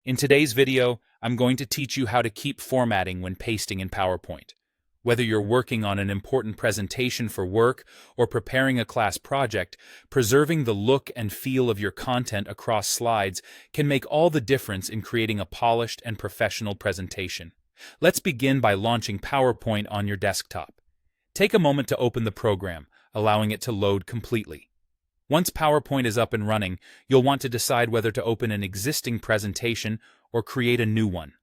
In today's video, I'm going to teach you how to keep formatting when pasting in PowerPoint. Whether you're working on an important presentation for work or preparing a class project, preserving the look and feel of your content across slides can make all the difference in creating a polished and professional presentation. Let's begin by launching PowerPoint on your desktop. Take a moment to open the program, allowing it to load completely. Once PowerPoint is up and running, you'll want to decide whether to open an existing presentation or create a new one.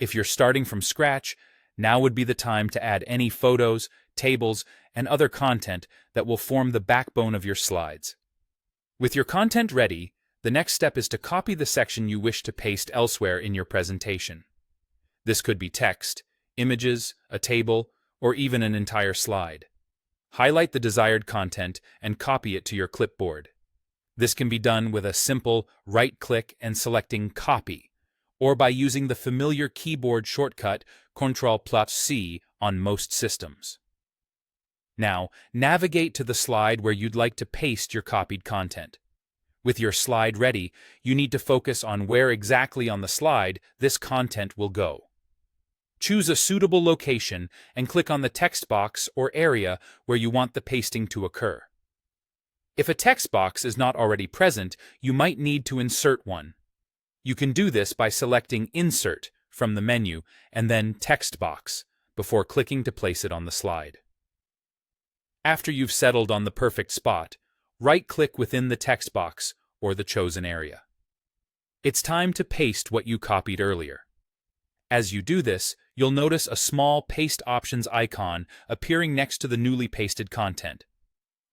If you're starting from scratch, now would be the time to add any photos, tables, and other content that will form the backbone of your slides. With your content ready, the next step is to copy the section you wish to paste elsewhere in your presentation. This could be text, images, a table, or even an entire slide. Highlight the desired content and copy it to your clipboard. This can be done with a simple right-click and selecting Copy, or by using the familiar keyboard shortcut Ctrl+C on most systems. Now, navigate to the slide where you'd like to paste your copied content. With your slide ready, you need to focus on where exactly on the slide this content will go. Choose a suitable location and click on the text box or area where you want the pasting to occur. If a text box is not already present, you might need to insert one. You can do this by selecting Insert from the menu and then Text Box before clicking to place it on the slide. After you've settled on the perfect spot, right-click within the text box or the chosen area. It's time to paste what you copied earlier. As you do this, you'll notice a small Paste Options icon appearing next to the newly pasted content.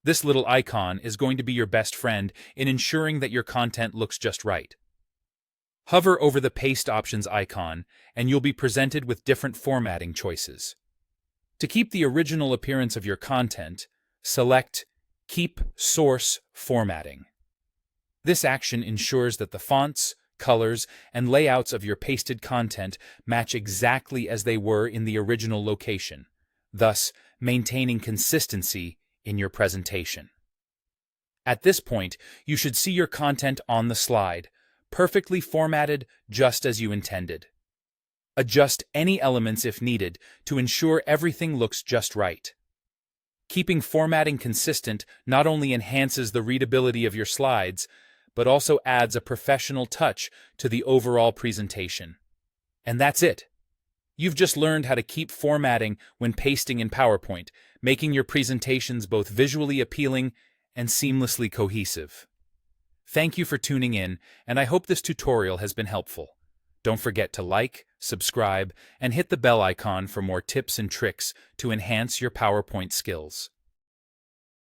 This little icon is going to be your best friend in ensuring that your content looks just right. Hover over the Paste Options icon, and you'll be presented with different formatting choices. To keep the original appearance of your content, select Keep Source Formatting. This action ensures that the fonts, colors, and layouts of your pasted content match exactly as they were in the original location, thus maintaining consistency in your presentation. At this point, you should see your content on the slide, perfectly formatted just as you intended. Adjust any elements if needed to ensure everything looks just right. Keeping formatting consistent not only enhances the readability of your slides, but also adds a professional touch to the overall presentation. And that's it. You've just learned how to keep formatting when pasting in PowerPoint, making your presentations both visually appealing and seamlessly cohesive. Thank you for tuning in, and I hope this tutorial has been helpful. Don't forget to like, subscribe, and hit the bell icon for more tips and tricks to enhance your PowerPoint skills.